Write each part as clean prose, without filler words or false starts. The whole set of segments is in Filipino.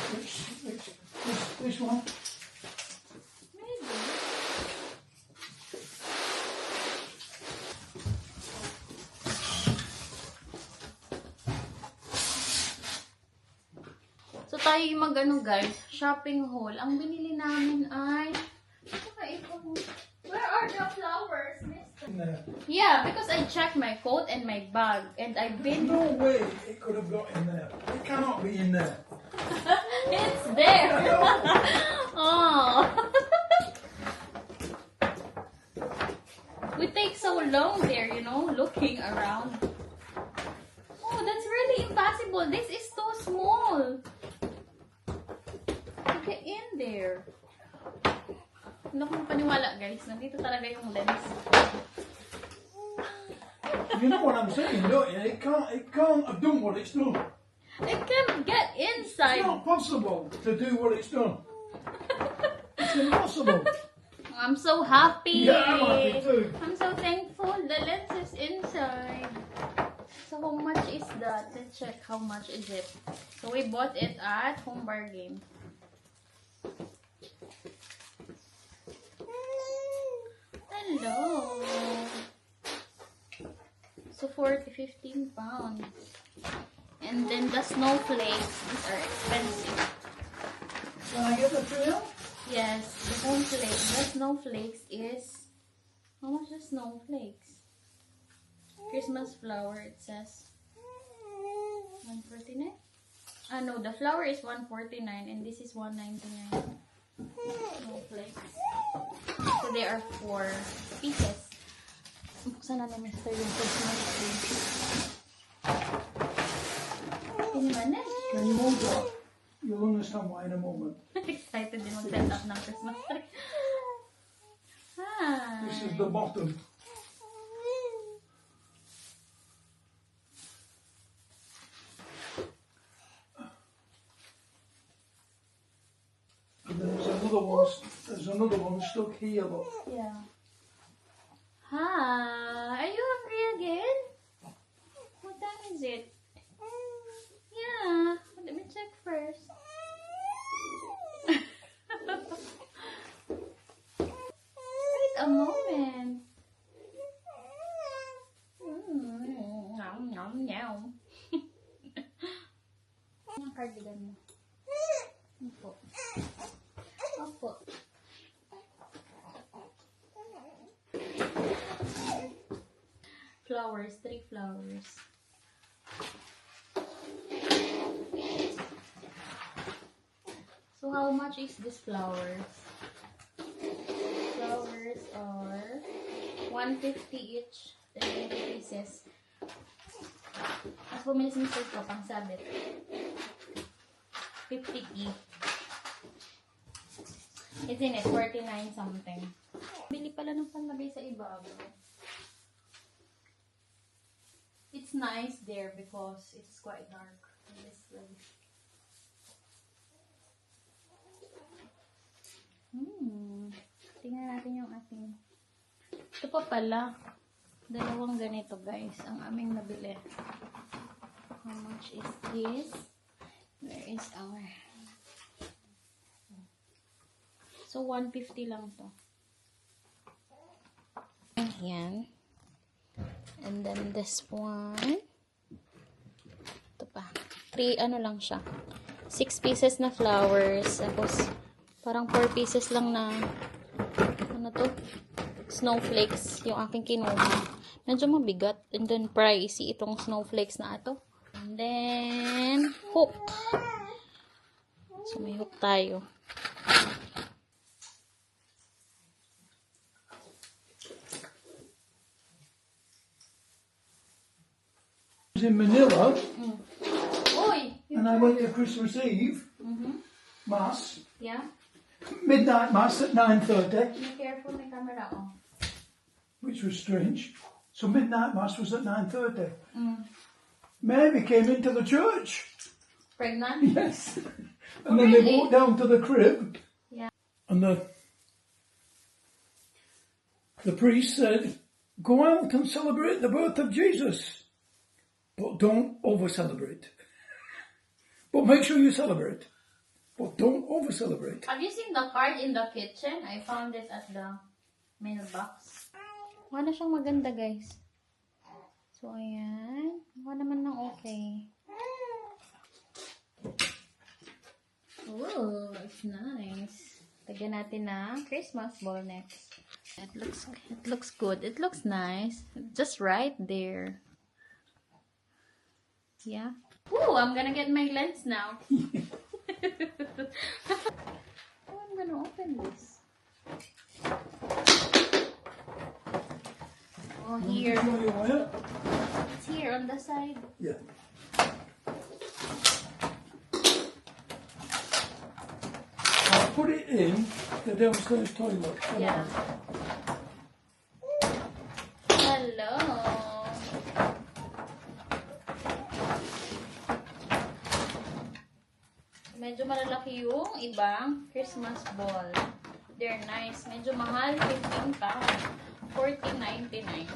This one? Maybe. So tayo yung mag-ano guys, shopping haul. Ang binili namin ay... Where are the flowers, mister? In there. Yeah, because I checked my coat and my bag. And I've been... No way it could have got in there. It cannot be in there. It's there! Oh! We take so long there, you know, looking around. Oh, that's really impossible. This is too small. Get in there. Hindi ko paniwala, guys. Nandito talaga yung lens. You know what I'm saying, don't you? It can't have done what it's done. It can't get It's inside. not possible to do what it's done. It's impossible. I'm so happy. Yeah, I'm happy too. I'm so thankful. The lens is inside. So how much is that? Let's check how much is it. So we bought it at Home Bargain. Hello. So 15 pounds. And then the snowflakes, these are expensive. Can I get the trail? Yes, the snowflakes is, how much is snowflakes? Christmas flower, it says 149. Ah no, the flower is 149 and this is 199. Snowflakes. So there are 4 pieces. Buksan na ni Mr. yung Christmas tree. Tinmanin. Can you hold that? You'll understand why in a moment. Excited din mag-set up ng Christmas tree. Hi. This is the bottom. And then there's another one stuck here, look. Yeah. Hi. Are you hungry again? What time is it? Yeah. Let me check first. Wait a moment. Nom nom nom. Yung cardigan mo. Opo. Opo. Flowers, 3 flowers. So how much is this flowers? Flowers are 150 each, 20 pieces. As bumili si Mr. ko, pang sabit. 50p. Isn't it 49 something? Bili pala ng panlagay sa ibabaw. It's nice there because it's quite dark in this place. Tingnan natin yung ating. Ito pa pala. 2 ganito guys ang aming nabili. How much is this? Where is our... So 150 lang to. Ayan. And then this one. Ito pa. 3 ano lang siya. 6 pieces na flowers. Tapos parang 4 pieces lang na ano to? Snowflakes yung aking kinuha. Medyo mabigat. And then pricey itong snowflakes na ito. And then hook. So may hook tayo. In Manila, And I went to Christmas Eve Mass, Yeah? midnight Mass at 9:30, Be careful, may camera on. which was strange. So midnight Mass was at 9:30. Mary came into the church. Pregnant? Yes. And then they Really? walked down to the crib. Yeah. And the priest said, "Go out and celebrate the birth of Jesus. But don't over-celebrate. But make sure you celebrate." But don't over celebrate. Have you seen the card in the kitchen? I found it at the mailbox. Mukha na siyang maganda, guys. So, ayan. Mukha naman ng okay. Ooh, it's nice. Lagyan natin ng Christmas ball next. It looks good. It looks nice. Just right there. Yeah. Ooh, I'm gonna get my lens now. Oh, I'm gonna open this. Oh, here. It's here on the side. Yeah. I'll put it in the downstairs toilet. Yeah. Hello. Medyo malalaki yung ibang Christmas ball. They're nice. Medyo mahal. 15 pounds. $14.99.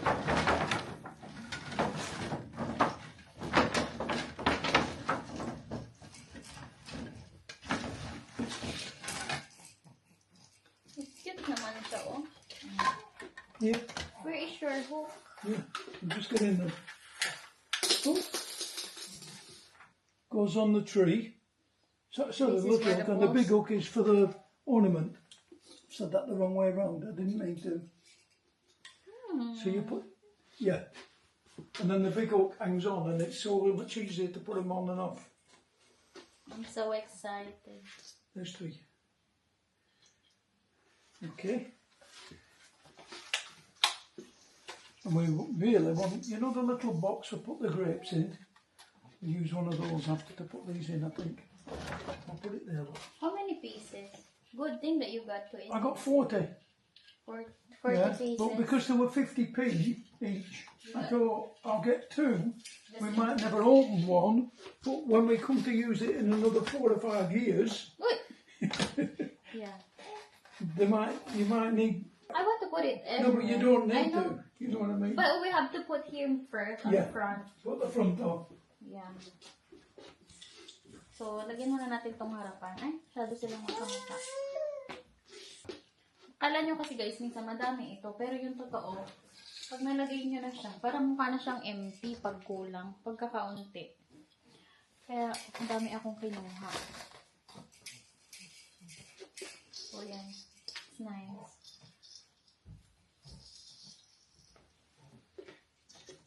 Cute naman siya, oh. Yeah. Where is your hook? Yeah. I'm just getting them. Oh. Goes on the tree. So This the is little where hook the and the big balls- hook is for the ornament. Said that the wrong way around. I didn't mean to. So you put, yeah. And then the big hook hangs on and it's so much easier to put them on and off. I'm so excited. There's three. Okay. And we really want, you know the little box we put the grapes in? We use one of those after to put these in, I think. I'll put it there. Look. How many pieces? Good thing that you got to it. I got 40. 40 Yeah, pieces. but because they were 50p each, I thought I'll get two. We might never open one, but when we come to use it in another 4 or 5 years, Uy! Yeah. you might need. I want to put it No, but you don't I need know. to. You know what I mean? But we have to put him first on Yeah. the front. Put the front on. Yeah. So, lagyan muna natin tong harapan. Ay, masyado silang makamata. Akala nyo kasi guys, minsan madami ito. Pero yung totoo, pag nalagay nyo na siya, parang mukha na siyang empty pag kulang, pagkakaunti. Kaya, ang dami akong kinuha. So, yan. It's nice.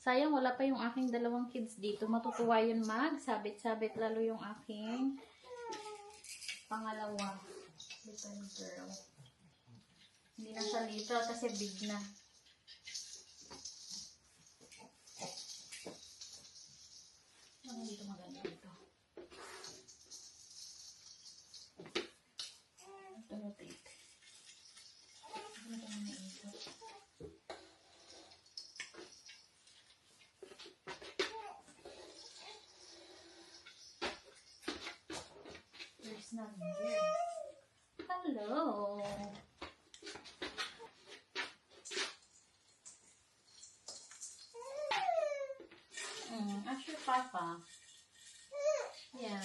Sayang, wala pa yung aking dalawang kids dito. Matutuwa yun sabit-sabit, lalo yung aking pangalawa. Little girl. Hindi na siya little kasi big na. Ano dito maganda dito? Ito rotate. Ano ito na ito? There's nothing here. Hello. Ask your papa. Yeah.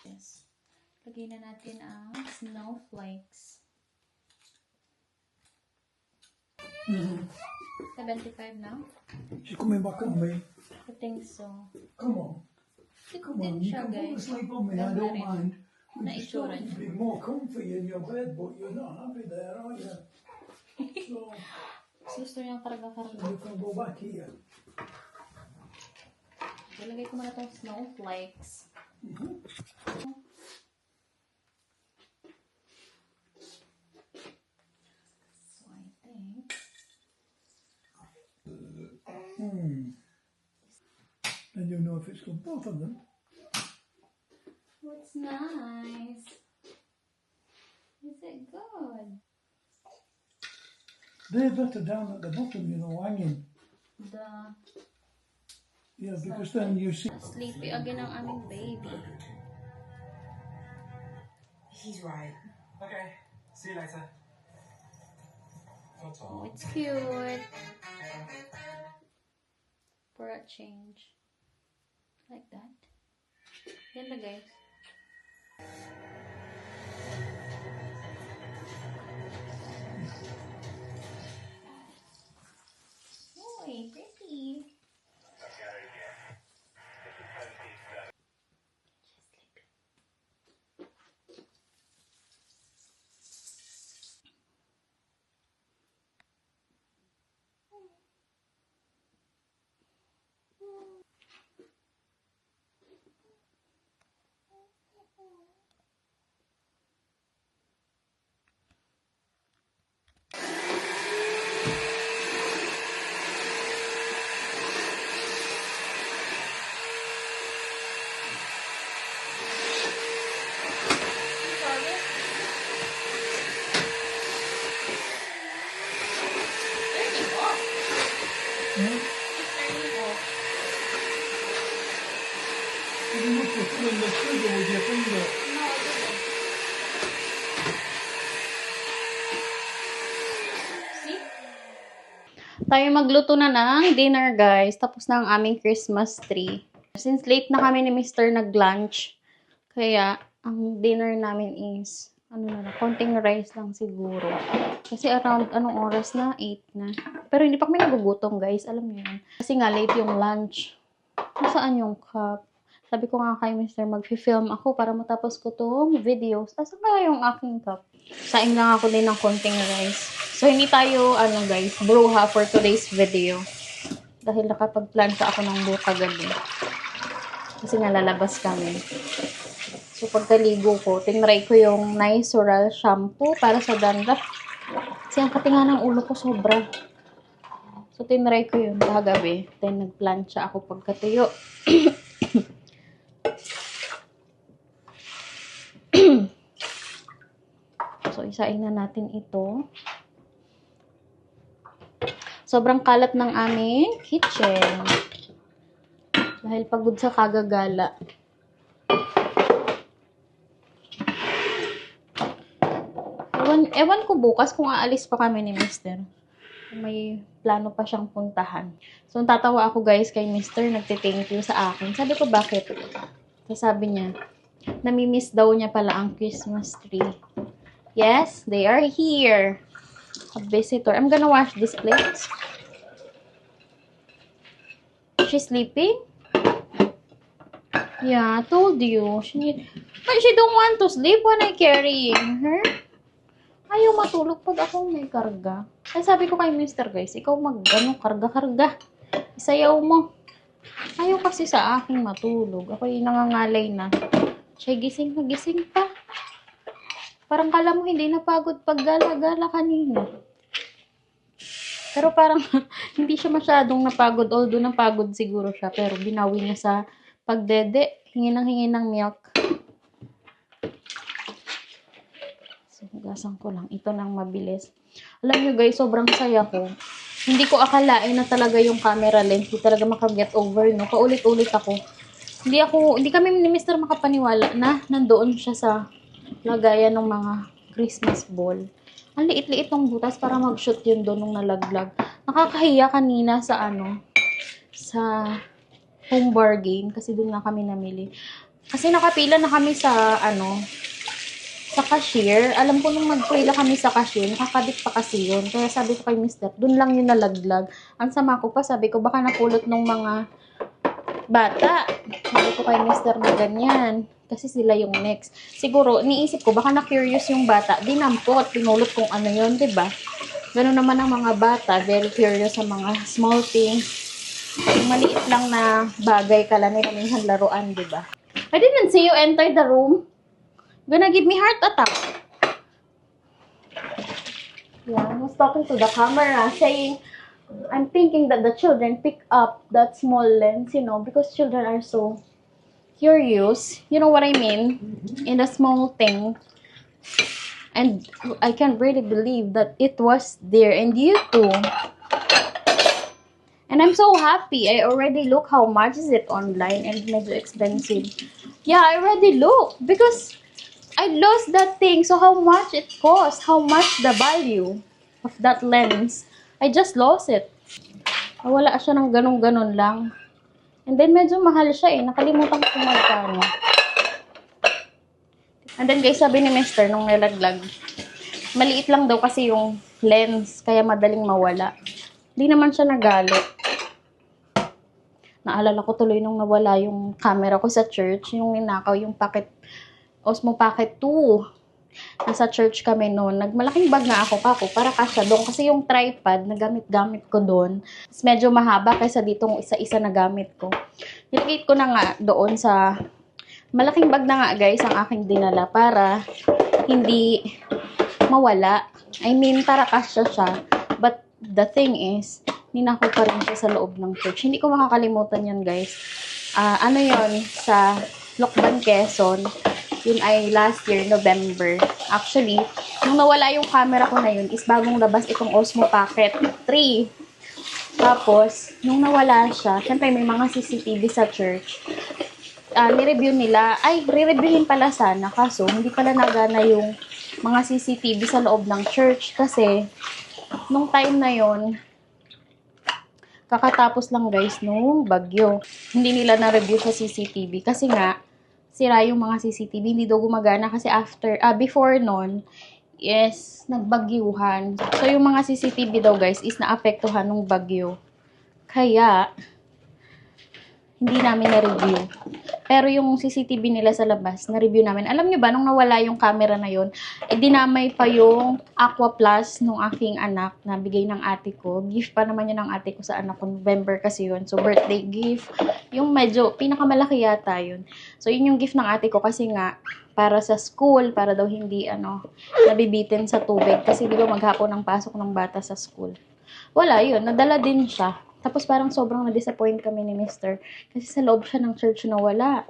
Yes. Lagay na natin ang snowflakes. 75 now? She's coming back on me. I think so. Come on. Come On, you can fall asleep on me, I don't mind. We Na just want itsura you to be more comfy in your bed, but you're not happy there, are you? So, Gusto niyang karga-karga. you can go back here. Ilagay ko muna itong snowflakes. So, I think... And you know if it's got both of them. Oh, it's nice. Is it good? They're better down at the bottom, you know, hanging. The Yeah, because then you see. sleepy again ang aming baby. He's right. Okay, see you later. Oh, it's cute. For a change. Like that. Ganda guys. Uy, pretty. You must have put in the sugar with your finger. Tayo magluto na ng dinner, guys. Tapos na ang aming Christmas tree. Since late na kami ni Mr. nag-lunch, kaya ang dinner namin is, konting rice lang siguro. Kasi around, anong oras na? 8 na. Pero hindi pa kami nagugutom, guys. Alam niyo yan. Kasi nga, late yung lunch. Nasaan yung cup? Sabi ko nga kay Mr. mag-film ako para matapos ko tong videos. Asan kaya yung aking cup? Saing lang ako din ng konting rice. So, hindi tayo, guys, bruha for today's video. Dahil nakapag-plancha ako ng buka gabi. Kasi nga lalabas kami. So, pagkaligo ko, tinry ko yung Nizoral shampoo para sa dandruff. Kasi ang katinga ng ulo ko sobra. So, tinry ko yun kagabi. Then, nagplancha ako pagkatuyo. So, isain na natin ito. Sobrang kalat ng aming kitchen. Dahil pagod sa kagagala. Ewan ko bukas kung aalis pa kami ni Mr. May plano pa siyang puntahan. So, tatawa ako guys kay Mr. Nagte-thank you sa akin. Sabi ko, bakit? So, sabi niya, namimiss daw niya pala ang Christmas tree. Yes, they are here. A visitor. I'm gonna wash these plates. She's sleeping? Yeah, I told you. But she don't want to sleep when I carrying her. Ayaw matulog pag ako may karga. Ay, sabi ko kay Mr. guys, ikaw karga-karga. Isayaw mo. Ayaw kasi sa akin matulog. Ako yung nangangalay na. Siya gising na gising pa. Parang kala mo hindi napagod pag gala-gala kanina. Pero parang hindi siya masyadong napagod. Although napagod siguro siya. Pero binawi niya sa pagdede. Hingi ng milk. So, gasan ko lang. Ito nang mabilis. Alam nyo guys, sobrang saya ko. Hindi ko akalain na talaga yung camera lens. Hindi talaga makaget over, no? Paulit-ulit ako. Hindi kami ni Mr. makapaniwala na nandoon siya sa lagayan ng mga Christmas ball. Ang liit-liit ng butas para mag-shoot yun doon nung nalaglag. Nakakahiya kanina sa sa home bargain kasi doon na kami namili. Kasi nakapila na kami sa sa cashier. Alam ko nung magpila kami sa cashier, nakakabit pa kasi yun. Kaya sabi ko kay Mr. doon lang yun nalaglag. Ang sama ko pa, sabi ko baka napulot nung mga bata. Sabi ko kay Mr. na ganyan. Kasi sila yung next. Siguro, niisip ko, baka na-curious yung bata. Dinampot, pinulot kung ano yun, diba? Ganun naman ang mga bata. Very curious sa mga small things. Yung maliit lang na bagay kala nila minsan laruan, diba? I didn't see you enter the room. Gonna give me heart attack. Yeah, I was talking to the camera, saying, I'm thinking that the children pick up that small lens, because children are so curious. You know what I mean? In the small thing. And I can't really believe that it was there. And you too. And I'm so happy. I already look how much is it online and medyo expensive. Yeah, I already look because I lost that thing. So how much it cost? How much the value of that lens? I just lost it. Wala siya ng ganun-ganun lang. And then, medyo mahal siya eh. Nakalimutan ko kung magkano. And then, guys, sabi ni Mister nung nilaglag, maliit lang daw kasi yung lens, kaya madaling mawala. Hindi naman siya nagalit. Naalala ko tuloy nung nawala yung camera ko sa church, yung ninakaw yung Osmo Pocket 2. Nasa church kami noon. Nagmalaking bag na ako para kasya doon. Kasi yung tripod na gamit ko doon, medyo mahaba kaysa ditong isa-isa na gamit ko. Nilagay ko na nga doon sa malaking bag na nga guys ang aking dinala para hindi mawala. I mean, para kasya siya. But the thing is, ninakaw pa rin siya sa loob ng church. Hindi ko makakalimutan yan guys. Ano yon sa Lokban, Quezon. Yun ay last year, November. Actually, nung nawala yung camera ko na yun, is bagong labas itong Osmo Pocket 3. Tapos, nung nawala siya, syempre may mga CCTV sa church. Ni-review nila, re-reviewin pala sana, kaso hindi pala nagana yung mga CCTV sa loob ng church. Kasi, nung time na yon kakatapos lang guys nung bagyo. Hindi nila na-review sa CCTV kasi nga, sira yung mga CCTV, hindi daw gumagana kasi before nun, is nagbagyuhan. So, yung mga CCTV daw guys is naapektuhan ng bagyo. Kaya, hindi namin na-review. Pero yung CCTV nila sa labas, na-review namin. Alam nyo ba, nung nawala yung camera na yun, dinamay pa yung Aqua Plus nung aking anak na bigay ng ate ko. Gift pa naman yun ng ate ko sa anak ko. November kasi yun. So, birthday gift. Yung medyo, pinakamalaki yata yun. So, yun yung gift ng ate ko kasi nga, para sa school, para daw hindi, nabibitin sa tubig. Kasi di ba maghapon ang pasok ng bata sa school. Wala yun, nadala din siya. Tapos parang sobrang na-disappoint kami ni Mister. Kasi sa loob siya ng church na wala.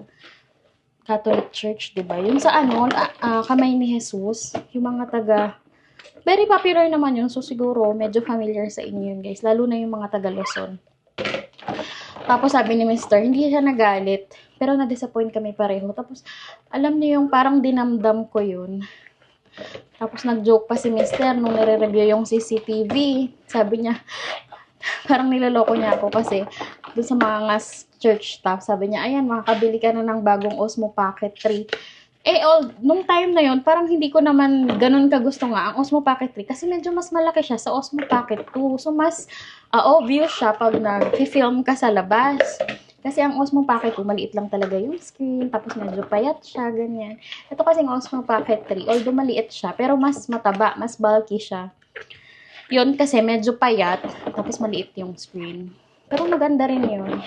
Catholic Church, diba? Yung sa Kamay ni Jesus, yung mga very popular naman yun. So siguro, medyo familiar sa inyo yun, guys. Lalo na yung mga taga Luzon. Tapos sabi ni Mister, hindi siya nagalit. Pero na-disappoint kami pareho. Tapos, alam niyo yung parang dinamdam ko yun. Tapos nag-joke pa si Mister nung nire-review yung CCTV. Sabi niya, parang niloloko niya ako kasi doon sa mga church staff, sabi niya, ayan, makakabili ka na ng bagong Osmo Pocket 3. Nung time na yon parang hindi ko naman ganun kagusto nga ang Osmo Pocket 3 kasi medyo mas malaki siya sa Osmo Pocket 2. So, mas obvious siya pag nag-film ka sa labas. Kasi ang Osmo Pocket 2, maliit lang talaga yung screen, tapos medyo payat siya, ganyan. Ito kasi ang Osmo Pocket 3, although maliit siya, pero mas mataba, mas bulky siya. Yun kasi medyo payat, tapos maliit yung screen. Pero maganda rin yun.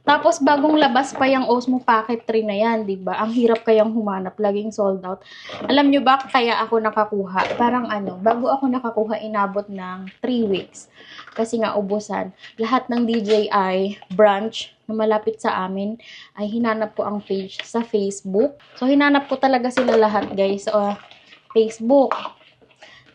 Tapos bagong labas pa yung Osmo Pocket 3 na yan, diba? Ang hirap kayang humanap, laging sold out. Alam nyo ba kaya ako nakakuha? Parang bago ako nakakuha, inabot ng 3 weeks. Kasi nga ubusan. Lahat ng DJI branch na malapit sa amin, ay hinanap ko ang page sa Facebook. So hinanap ko talaga sila lahat guys, Facebook.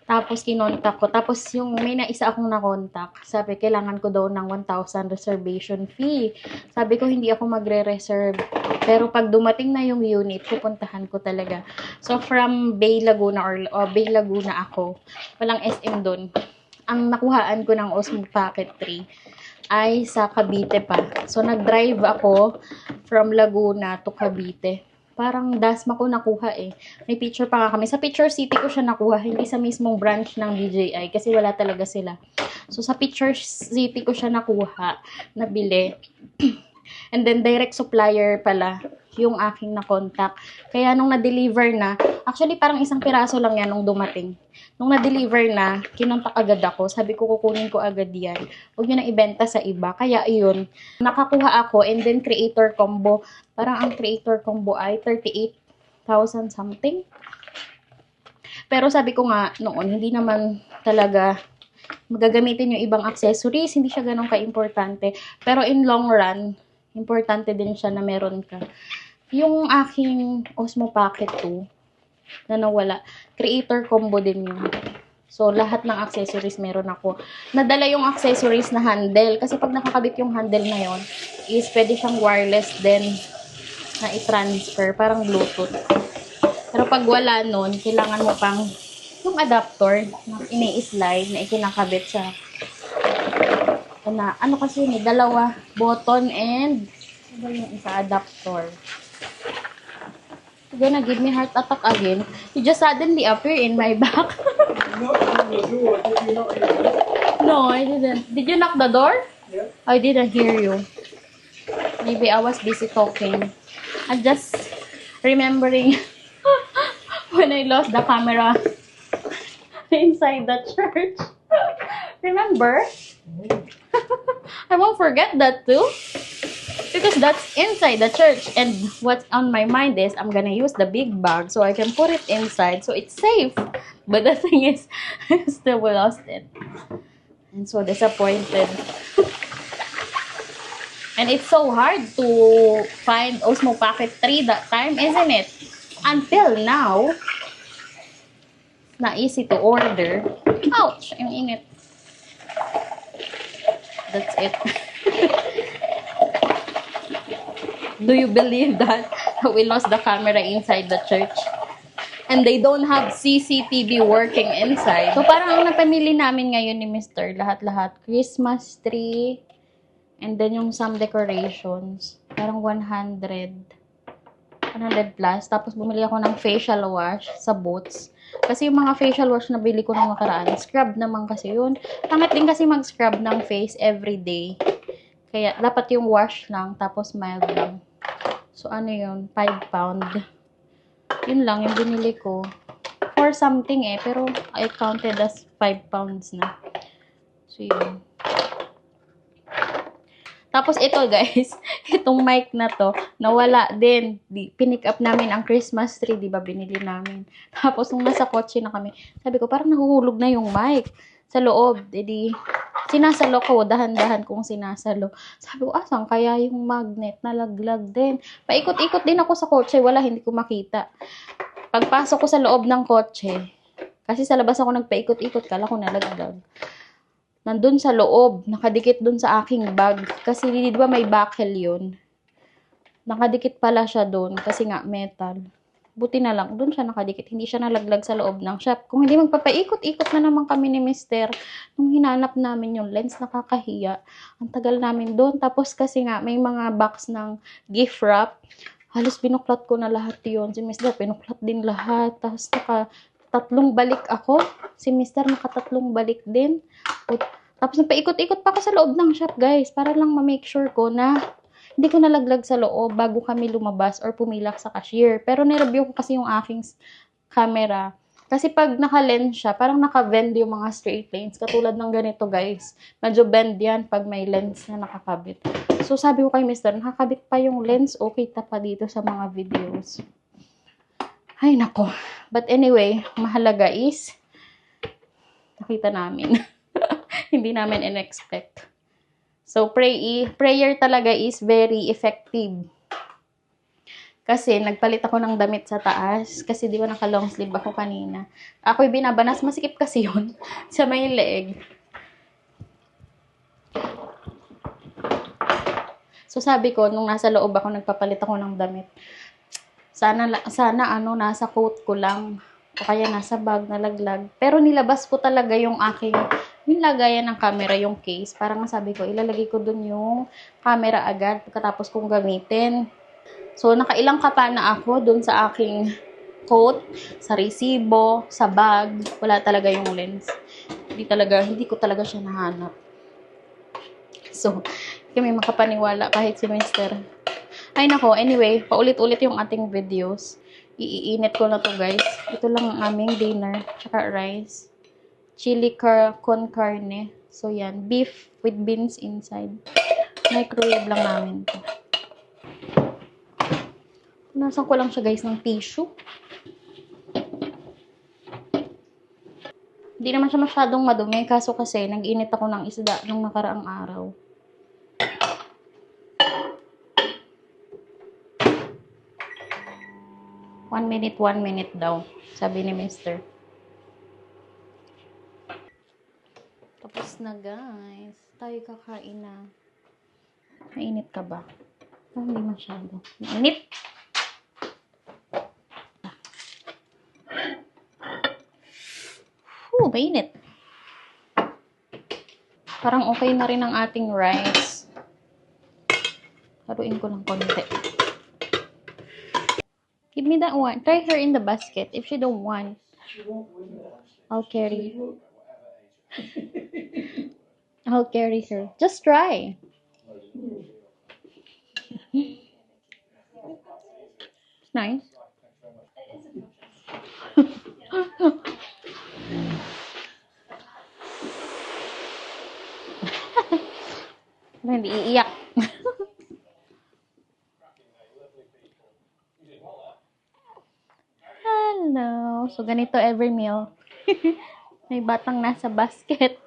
Tapos, kinontak ko. Tapos, may naisa akong nakontak. Sabi, kailangan ko daw ng 1,000 reservation fee. Sabi ko, hindi ako magre-reserve. Pero, pag dumating na yung unit, pupuntahan ko talaga. So, from Bay Laguna Bay Laguna ako. Walang SM dun. Ang nakuhaan ko ng Osmo Pocket 3 ay sa Cavite pa. So, nag-drive ako from Laguna to Cavite. Parang Dasma ko nakuha eh. May picture pa nga kami. Sa Picture City ko siya nakuha, hindi sa mismong branch ng DJI kasi wala talaga sila. So, sa Picture City ko siya nakuha, nabili. And then, direct supplier pala yung aking na-contact. Kaya nung na-deliver na, actually parang isang piraso lang yan nung dumating. Nung na-deliver na, kinontak agad ako. Sabi ko, kukunin ko agad yan. Huwag nyo na ibenta sa iba. Kaya yun, nakakuha ako and then creator combo. Parang ang creator combo ay 38,000 something. Pero sabi ko nga noon, hindi naman talaga magagamitin yung ibang accessories. Hindi siya ganun ka-importante. Pero in long run, importante din siya na meron ka. Yung aking Osmo Pocket 2 na nawala, creator combo din yun. So, lahat ng accessories meron ako. Nadala yung accessories na handle. Kasi pag nakakabit yung handle na yon is pwede siyang wireless din na i-transfer. Parang Bluetooth. Pero pag wala nun, kailangan mo pang yung adapter na ini-slide na ikinakabit sa Na, ano kasi may dalawa, button and ano ba yung isa, adapter. You're gonna give me heart attack again. You just suddenly appear in my back. Not on the door, did you not hear it? No, I didn't. Did you knock the door? Yeah. I didn't hear you. Maybe I was busy talking. I'm just remembering when I lost the camera inside the church. Remember? I won't forget that too. Because that's inside the church. And what's on my mind is I'm gonna use the big bag so I can put it inside so it's safe. But the thing is, I still lost it. I'm so disappointed. And it's so hard to find Osmo Pocket 3 that time, isn't it? Until now, not easy to order. Ouch! Ang init. That's it. Do you believe that we lost the camera inside the church? And they don't have CCTV working inside. So parang ang napamili namin ngayon ni Mr. Lahat-lahat. Christmas tree. And then yung some decorations. Parang 100 plus. Tapos bumili ako ng facial wash sa Boots. Kasi yung mga facial wash na bili ko nung nakaraan, scrub naman kasi yun. Pangit din kasi mag-scrub ng face every day. Kaya dapat yung wash lang, tapos mild lang. So ano yun? 5 pound. Yun lang yung binili ko. For something pero I counted as 5 pounds na. So yun. Tapos ito guys, itong mic na to, nawala din. Pinick up namin ang Christmas tree, di ba binili namin. Tapos nung nasa kotse na kami, sabi ko parang nahuhulog na yung mic sa loob. Edi, sinasalo ko, dahan-dahan kong sinasalo. Sabi ko, asan kaya yung magnet? Nalaglag din. Paikot-ikot din ako sa kotse, wala, hindi ko makita. Pagpasok ko sa loob ng kotse, kasi sa labas ako nagpaikot-ikot, kala ko nalaglag. Nandun sa loob, nakadikit dun sa aking bag. Kasi di ba may buckle yun? Nakadikit pala siya dun kasi nga metal. Buti na lang, dun siya nakadikit. Hindi siya nalaglag sa loob ng shop. Kung hindi magpapaikot-ikot na naman kami ni Mister, nung hinanap namin yung lens, nakakahiya. Ang tagal namin dun. Tapos kasi nga, may mga box ng gift wrap. Halos binuklat ko na lahat yun. Si Mister, pinuklat din lahat. Tapos tatlong balik ako. Si Mister, nakatatlong balik din. Tapos napaikot-ikot pa ako sa loob ng shop, guys. Para lang ma-make sure ko na hindi ko nalaglag sa loob bago kami lumabas or pumilak sa cashier. Pero nireview ko kasi yung aking camera. Kasi pag naka-lens siya, parang naka-bend yung mga straight lens. Katulad ng ganito, guys. Medyo bend yan pag may lens na nakakabit. So, sabi ko kay Mister, nakakabit pa yung lens. Okay, pa dito sa mga videos. Ay, nako. But anyway, mahalaga is nakita namin. Hindi namin in-expect. So, prayer talaga is very effective. Kasi, nagpalit ako ng damit sa taas. Kasi, di ba, naka-long sleeve ako kanina. Ako'y binabanas. Masikip kasi yun. Sa may leeg. So, sabi ko, nung nasa loob ako, nagpapalit ako ng damit. Sana nasa coat ko lang. O kaya nasa bag, nalaglag. Pero nilabas ko talaga yung aking yung lagayan ng camera, yung case. Parang sabi ko, ilalagay ko dun yung camera agad pagkatapos kong gamitin. So, nakailang kapa na ako dun sa aking coat, sa resibo, sa bag. Wala talaga yung lens. Hindi ko talaga siya nahanap. So, kami makapaniwala kahit si Mister. Ay nako, anyway, paulit-ulit yung ating videos. Iinit ko na to, guys. Ito lang ang aming dinner, tsaka rice. Chili con carne. So, yan. Beef with beans inside. Microwave lang namin to. Nasan ko lang siya, guys, ng tissue. Hindi naman siya masyadong madumi. Kaso kasi, nag-init ako ng isda nung nakaraang araw. One minute daw. Sabi ni Mister. Tapos na, guys. Tayo kakain na. Mainit ka ba? Hindi masyado. Mainit! Mainit. Parang okay na rin ang ating rice. Haluin ko lang konti. Give me that one. Try her in the basket. If she don't want, I'll carry. I'll carry her. Just try. It's nice. Hindi iiyak. Hello. So, ganito every meal. May batang nasa basket.